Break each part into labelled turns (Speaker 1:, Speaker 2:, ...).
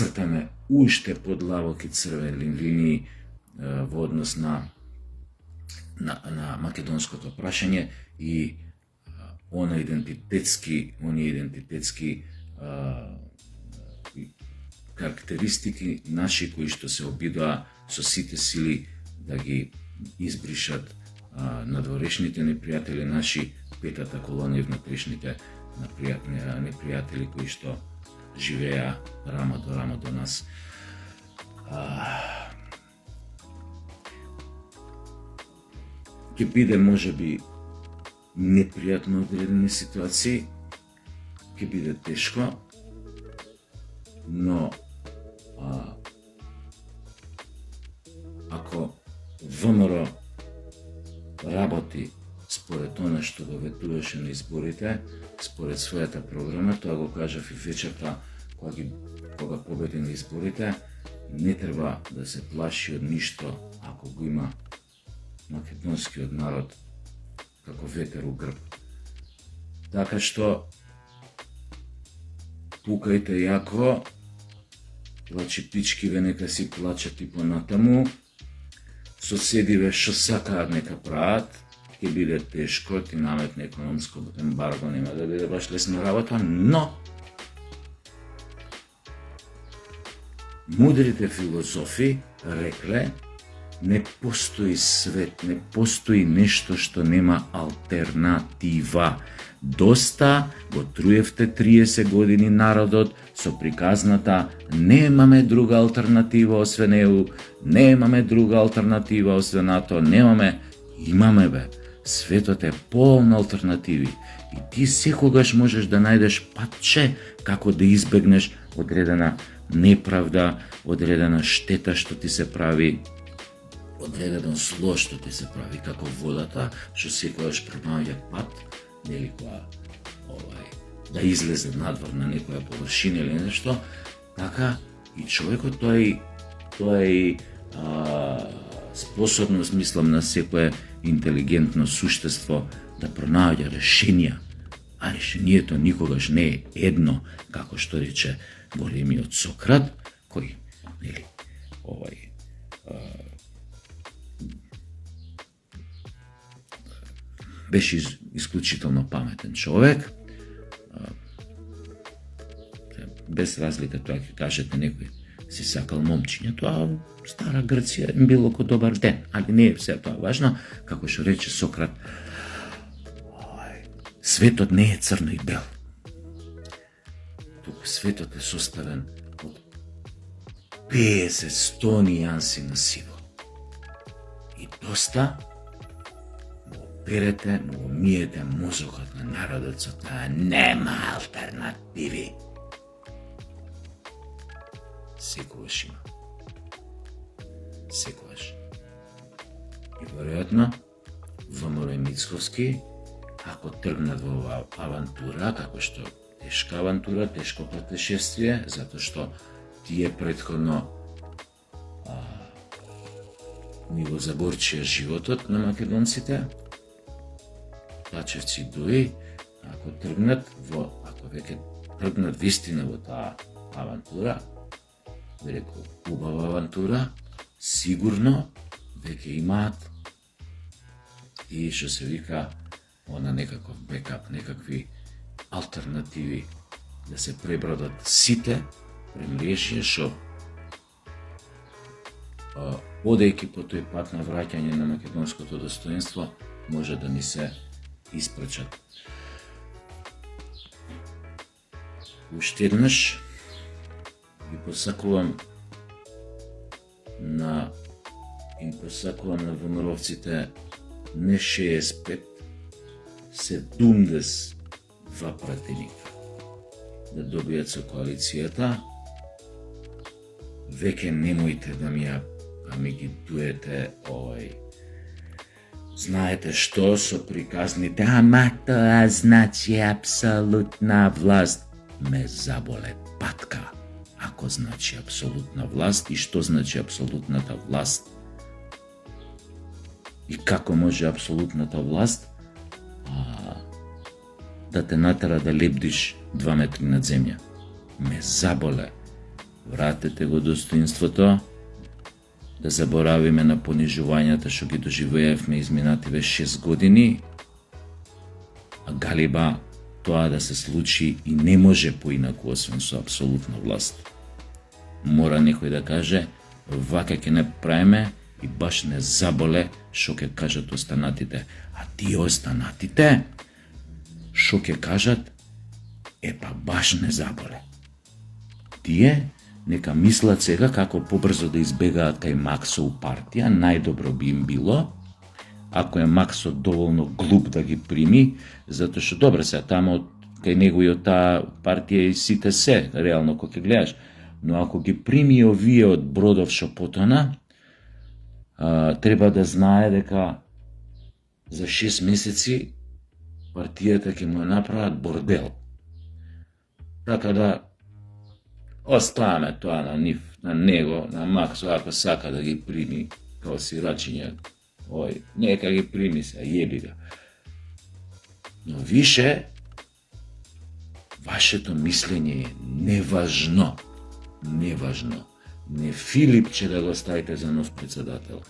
Speaker 1: нацртаме уште подлабоки црвени линии во однос на македонското прашање и оние идентитетски карактеристики наши кои што се обидоа со сите сили да ги избришат надворешните непријатели наши, петата колона и внатрешните непријатели кои што живеа рамо до рамо до нас. Ќе биде можеби непријатно одредени ситуации, ќе биде тешко, но ако ВМРО работи според она што го ветуваше на изборите, според својата програма, тоа го кажав и вечерта кога победи на изборите, не треба да се плаши од ништо ако го има македонскиот народ како ветер у грб. Така што пукајте јако, плачи пичкиве нека си плачат и понатаму, соседиве што сакаат нека прават, ќе биде тешко, ти наметне економско ембарго, нема да биде баш лесна работа, но мудрите филозофи рекле не постои свет, не постои нешто што нема алтернатива. Доста го труевте 30 години народот со приказната немаме друга алтернатива освен ЕУ, немаме друга алтернатива освен НАТО, имаме бе. Светот е полн алтернативи и ти секогаш можеш да најдеш патче како да избегнеш одредена неправда, одредена штета што ти се прави, одреден зло што ти се прави, како водата што секогаш пронаоѓа пат, нели која да излезе надвор на некоја површина или нешто, така и човекот тоа е способност, мислам, на секое интелигентно суштество да пронаоѓа решенија, а решението никогаш не е едно, како што рече големиот Сократ, кој нели беше исклучително паметен човек, без разлика тоа ќе кажете некој си сакал момчиња, тоа стара Грција било ко добар ден, али не е се тоа важно, како што рече Сократ, светот не е црно и бел. Туку светот е составен од 50-100 нијанси на сиво. И доста перете, му миете мозокот на народот со тоа нема алтернативи. Секогаш има. Секогаш. И веројатно, ВМРО и Мицковски, ако тргнат во оваа авантура, како што тешка авантура, тешко патешествие, затоа што тие претходно ни го заборчија животот на македонците, Тачевци дуи, ако веќе тргнат вистина во таа авантура, би рекол убава авантура, сигурно веќе имаат и што се вика она некаков бекап, некакви алтернативи да се пребродат сите премрежја што одејќи по тој пат на враќање на македонското достоинство може да ни се испрачат. Уште еднаш ги посакувам на ВМРО-вците не 65, 72 пратеника да добијат со коалицијата. Веќе немојте да ми ги дуете знаете што со приказните, ама тоа значи апсолутна власт. Ме заболе патка, ако значи апсолутна власт и што значи апсолутната власт. И како може апсолутната власт да те натера да лебдиш 2 метри над земја. Ме заболе. вратете го достоинството, да заборавиме на понижувањата што ги доживеевме изминативе 6 години, а галиба тоа да се случи и не може поинаку освен со апсолутна власт. Мора некој да каже, вака ќе не правиме и баш не заболе што ќе кажат останатите. А тие останатите, што ќе кажат, па баш не заболе. Тие нека мислат сега како побрзо да избегаат кај Максо у партија, најдобро би им било, ако е Максо доволно глуп да ги прими, затоа што добро се тамо кај него и од таа партија и сите се, реално кога ќе гледаш, но ако ги прими овие од Бродов што потона, треба да знае дека за 6 месеци партијата ќе му направат бордел. Така да оставаме тоа на нив, на него, на Максо, ако сака да ги прими као сирачиња. Нека ги прими се, јеби ga. Но више, вашето мислење е неважно. Неважно. Не Филипче да го ставите за нов председател.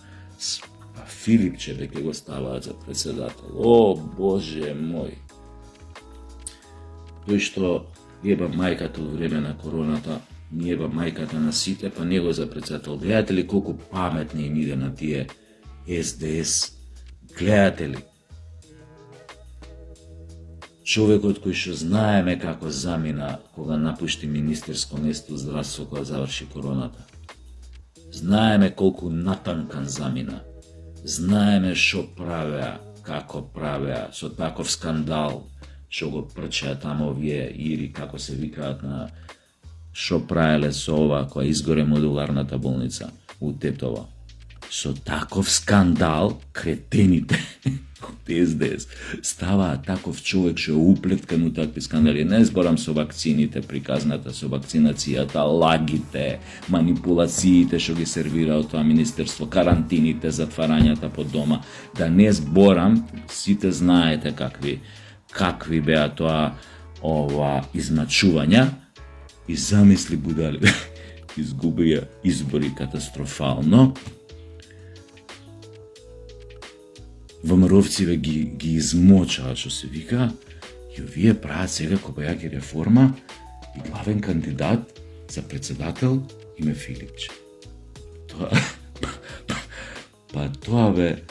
Speaker 1: А Филипче да ќе го ставаат за председател. О, Боже мој. Тој што еба мајката од време на короната, ни еба мајката на сите, па него за председател. Гледате ли колку паметни им иде на тие СДС? Гледате ли? Човекот кој што знаеме како замина кога напушти министерско место здравство кога заврши короната. Знаеме колку натанкан замина. Знаеме што правеа, како правеа, со таков скандал, што го прчеа тамо овие ири, како се викаат на што правеле со ова која изгоре модуларната болница у Тетово. Со таков скандал, кретените од СДС ставаат таков човек што е уплеткан у такви скандали. Не зборам со вакцините, приказната со вакцинацијата, лагите, манипулациите што ги сервира од тоа министерство, карантините, затварањата по дома. Да не зборам, сите знаете какви беа тоа измачувања и замисли будали. Изгубија избори катастрофално. ВМРО-вциве ги измочаа, што се вика, и овие прават сега кобајаки реформа и главен кандидат за председател име Филипче. Тоа бе,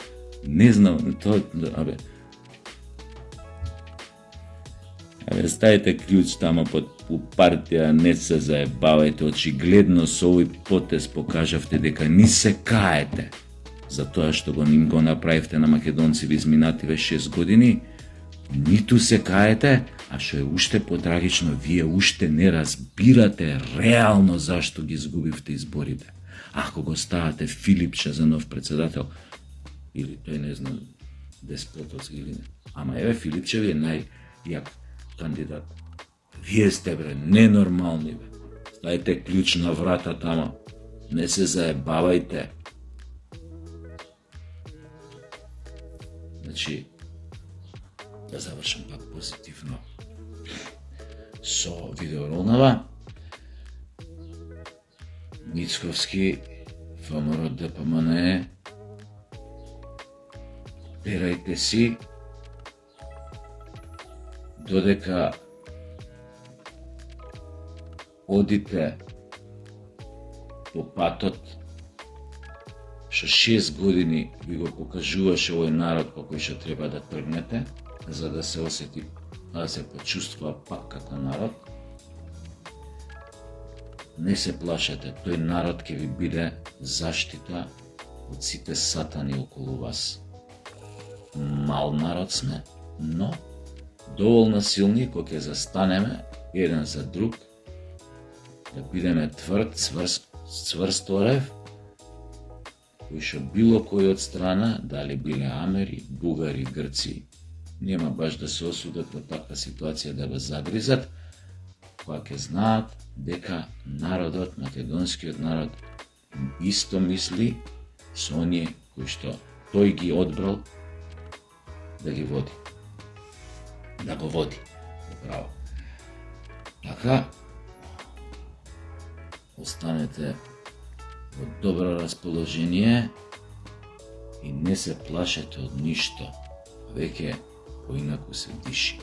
Speaker 1: не знам, ставите клjuč тамо под партија, не се заебавајте, очигледно со овој потез покажавте дека ни се каете за тоа што ним го направивте на македонци изминативе 6 години, ниту се каете, а што е уште потрагично, вие уште не разбирате реално зашто ги изгубивте изборите. Ако го ставате Филипче за нов председател, или тој не знам, деспотовски или не, ама еве Филипче ви е најјак кандидат. Вие сте бре ненормални бе. Ставите клjuč на врата тамо. Не се заебавајте. Значи, да завршам пак позитивно со видеоролнава. Мицковски, ВМРО ДПМН, перајте си, додека одите по патот што 6 години ви го покажуваше овој народ по кој што треба да тргнете, за да се осети, да се почувствува пак како народ. Не се плашете, тој народ ќе ви биде заштита од сите сатани околу вас. Мал народ сме, но доволно силни кога ќе застанеме еден за друг, да бидеме тврд, цврст орев, кој што било кој од страна, дали биле Амери, Бугари, Грци, нема баш да се осудат во таква ситуација да го загризат, кога ќе знаат дека народот, македонскиот народ, исто мисли со оние кои што тој ги одбрал да ги води. Да го води, право. Така, останете во добро расположение и не се плашете од ништо. Веќе поинаку се диши.